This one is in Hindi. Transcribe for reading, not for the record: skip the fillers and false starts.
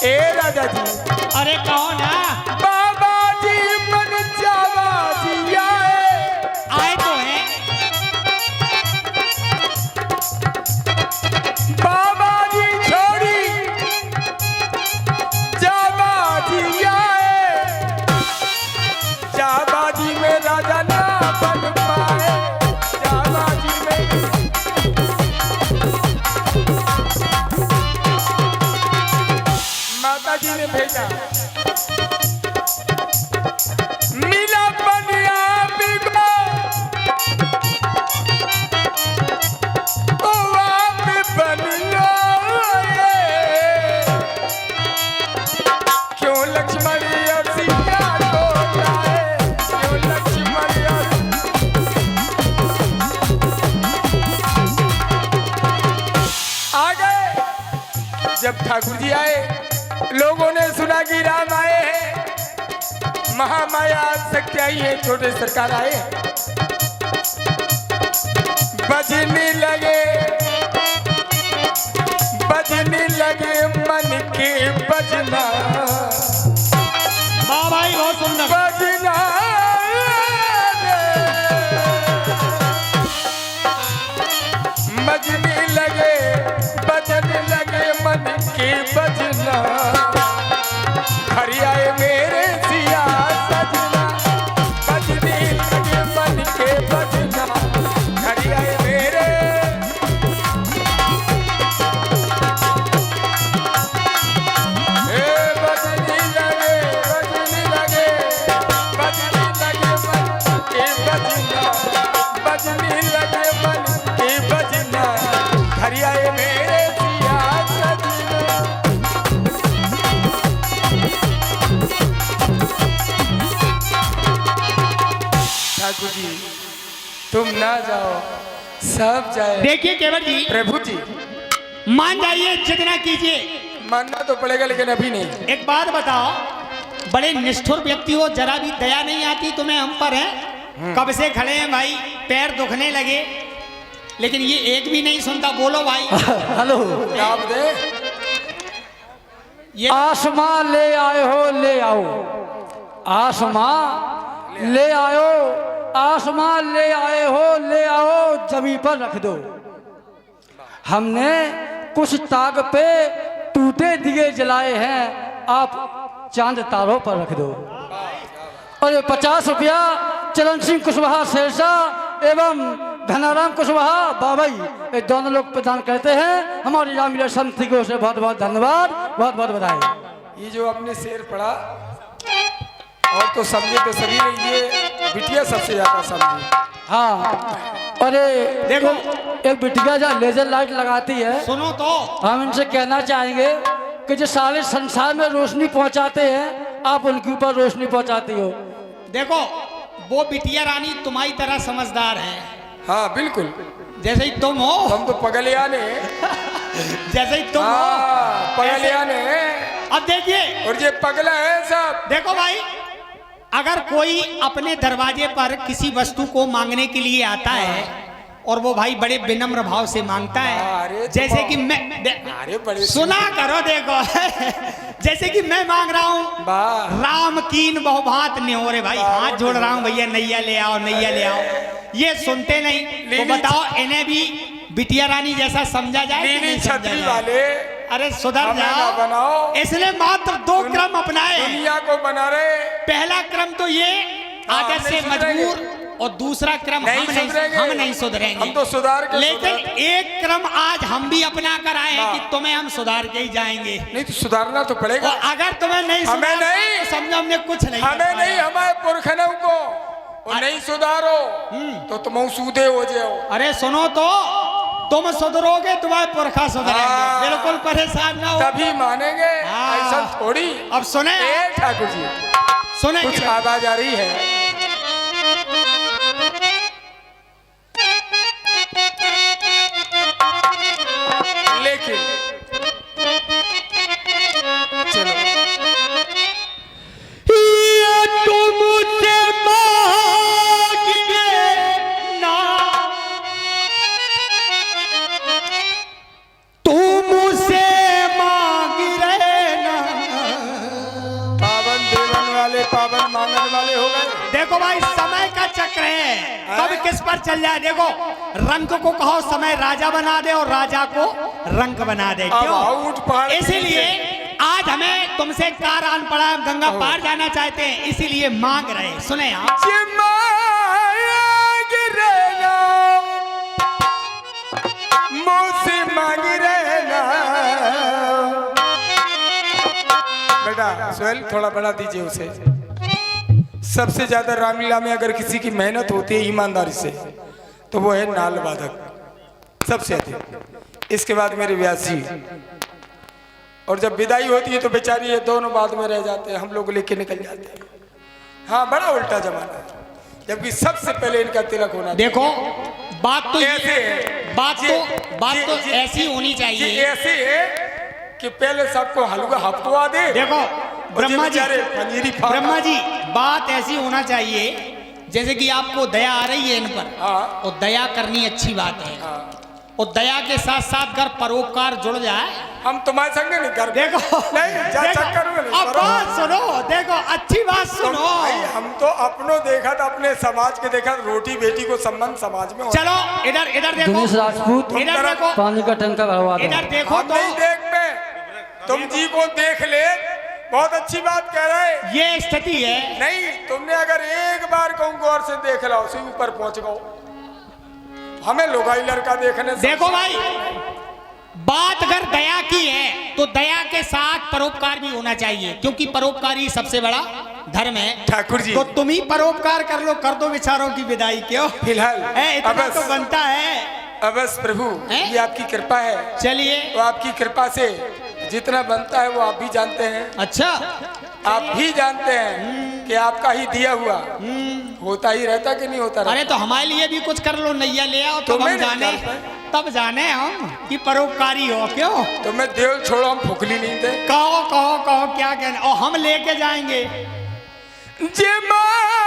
ए राजा जी। अरे कौन है? बाबा जी मन जावा जी आए तो हैं। बाबा जी छोड़ी जावा जी आए, जावा जी में राजा ना बन पाए, जावा जी में माता जी ने भेजा। मिला बनिया बिगो तो आप बन लो ये। क्यों लक्ष्मण और सीता को लाए, क्यों लक्ष्मण और आ गए। जब ठाकुर जी आए, लोगों ने सुना कि राम आए हैं, महामाया शक्ति आई है, छोटे सरकार आए, बजने लगे, बजने लगे मन के बजना, वाह भाई बहुत सुंदर। बजना बजने लगे, बजने लगे मन के बजना, हरि आए मेरे सिया सजना, बजने लगे मन के बजना, हरि आए मेरे। ए बजने लगे, बजने लगे, बजने लगे मन के बजना, बजने लगे मन के बजना, हरि आए मेरे सिया सजना। ठाकुर जी तुम ना जाओ, सब जाए। देखिए केवट जी, प्रभु जी मान जाइए, जितना कीजिए। मानना तो पड़ेगा लेकिन अभी नहीं। एक बात बताओ, बड़े निष्ठुर व्यक्ति हो, जरा भी दया नहीं आती तुम्हें हम पर है? कब से खड़े हैं भाई, पैर दुखने लगे, लेकिन ये एक भी नहीं सुनता। बोलो भाई। हेलो, जवाब दे। ये आसमां ले आए हो, ले आओ, आसमां ले आयो, आसमां ले आए हो, ले आओ, जमीन पर रख दो। हमने कुछ ताक पे टूटे दिए जलाए हैं, आप चांद तारों पर रख दो। और 50 रुपया चरण सिंह कुशवाहा शेरशाह एवं धनाराम कुशवाहा बाबाई, ये दोनों लोग प्रदान करते हैं। हमारी रामलीला समिति को से बहुत बहुत धन्यवाद, बहुत बहुत बधाई। ये जो आपने शेर पढ़ा, और तो समझे तो सभी नहीं, ये बिटिया सबसे ज्यादा समझी। हाँ, अरे देखो, एक बिटिया जहाँ लेजर लाइट लगाती है, सुनो तो, हम इनसे कहना चाहेंगे कि जो सारे संसार में रोशनी पहुंचाते हैं, आप उनके ऊपर रोशनी पहुंचाती हो। देखो वो बिटिया रानी तुम्हारी तरह समझदार है, हाँ बिल्कुल, जैसे ही तुम हो, हम तो पगलिया ने। जैसे ही तुम हो। हाँ, पगलिया ने। अब देखिए, और ये पगला है सब। देखो भाई, अगर कोई अपने दरवाजे पर किसी वस्तु को मांगने के लिए आता है और वो भाई बड़े विनम्र भाव से मांगता अरे है, तो जैसे कि मैं, अरे बड़े सुना करो, देखो जैसे कि मैं मांग रहा हूँ, वाह, राम कीन बहुभात न्योरे, भाई हाथ जोड़ रहा हूँ, भैया नैया ले आओ, नैया ले आओ, ये सुनते नहीं। तो बताओ इन्हें भी बिटिया रानी जैसा समझा जाए कि नीली नहीं समझा छतरी जाए? वाले अरे सुधर हमें ना जाओ, बनाओ। इसलिए मात्र 2 क्रम अपनाए। दुनिया को बना रहे। पहला क्रम तो ये आदत से नहीं सुधरेंगे। मजबूर, और दूसरा क्रम नहीं हम सुधरेंगे। नहीं सुधरेंगे। हम तो सुधार के लेकिन सुधरेंगे। एक क्रम आज हम भी अपना कर आए हैं कि तुम्हें हम सुधार के ही जाएंगे। नहीं तो सुधारना तो पड़ेगा। और अगर तुम्हें नहीं हमें सुधारना, नहीं। तो समझो हमने कुछ नहीं हमें कर नहीं, पाया। हमारे पुरखनों को और नहीं सुधारो तो तुम सूदे हो जाओ। अरे सुनो तो, तुम सुधरोगे, तुम्हारे पुरखा सुधरेंगे। हाँ। बिल्कुल परेशान ना हो। तभी मानेंगे, हाँ। ऐसा थोड़ी। अब सुने, ए ठाकुर जी, सुने कुछ आवाज आ रही है। लेकिन चलो, तुमसे मांगे ना, तुमसे मांग रहे देखो भाई समय का चक्र है, कब किस पर चल जाए। देखो रंग को कहो समय राजा बना दे और राजा को रंक बना दे। अब आओ ऊंट पहाड़ के इसीलिए नीचे। आज हमें तुमसे कार आन पड़ा, हम गंगा पार जाना चाहते हैं, इसीलिए मांग रहे। सुने आप, ये माया गिरेना, मुझसे मांग रहना। बेटा सोहेल थोड़ा बढ़ा दीजिए उसे। सबसे ज्यादा रामलीला में अगर किसी की मेहनत होती है ईमानदारी से तो वो है नाल वादक, सबसे अधिक। इसके बाद मेरे व्यास जी, और जब विदाई होती है तो बेचारी ये दोनों बाद में रह जाते हैं, हम लोग लेके निकल जाते हैं। हाँ बड़ा उल्टा जमाना है, जबकि सबसे पहले इनका तिलक होना। देखो बात तो ऐसे है, बात तो ऐसी होनी ये चाहिए। ऐसे है कि पहले सबको हलवा हफ्तवा दे। देखो ब्रह्मा जी, पंजीरी फाड़। ब्रह्मा जी बात ऐसी होना चाहिए जैसे कि आपको दया आ रही है इन पर, हाँ। और दया करनी अच्छी बात है, हाँ। और दया के साथ साथ अगर परोपकार जुड़ जाए। हम तुम्हारे संग नहीं कर देखो नहीं जा देखो, चक्कर में नहीं अब पड़ो। बात सुनो, देखो अच्छी बात सुनो। भाई हम तो अपनों देखा था, अपने समाज के देखा, रोटी बेटी को संबंध समाज में होता। चलो इधर इधर देखो, दिनेश राजपूत इधर देखो, पानी का टंका भरवा दो। इधर देखो हम तो नहीं देख पे, तुम जी को देख ले, बहुत अच्छी बात कह रहे। ये स्थिति है। नहीं तुमने अगर एक बार कहूँ गौर से देख लो, उसी ऊपर पहुंच गओ। हमें लोगाई लड़का देखने से देखो भाई, बात अगर दया की है तो दया के साथ परोपकार भी होना चाहिए, क्योंकि परोपकारी सबसे बड़ा धर्म है। ठाकुर जी तो तुम ही परोपकार कर लो, कर दो विचारों की विदाई। क्यों फिलहाल इतना अबस तो बनता है। अबस प्रभु हैं? ये आपकी कृपा है, चलिए तो आपकी कृपा से जितना बनता है वो आप भी जानते हैं। अच्छा, आप भी जानते हैं कि आपका ही दिया हुआ होता ही रहता कि नहीं होता रहता। अरे तो हमारे लिए भी कुछ कर लो, नैया ले आओ, तब तुम्हें हम नहीं जाने, कर पाए। तब जाने हम कि परोपकारी हो। क्यों तो मैं देव छोड़ो, हम फुकली नहीं दे। कहो कहो कहो क्या कहना, और हम लेके जाएंगे। जे माया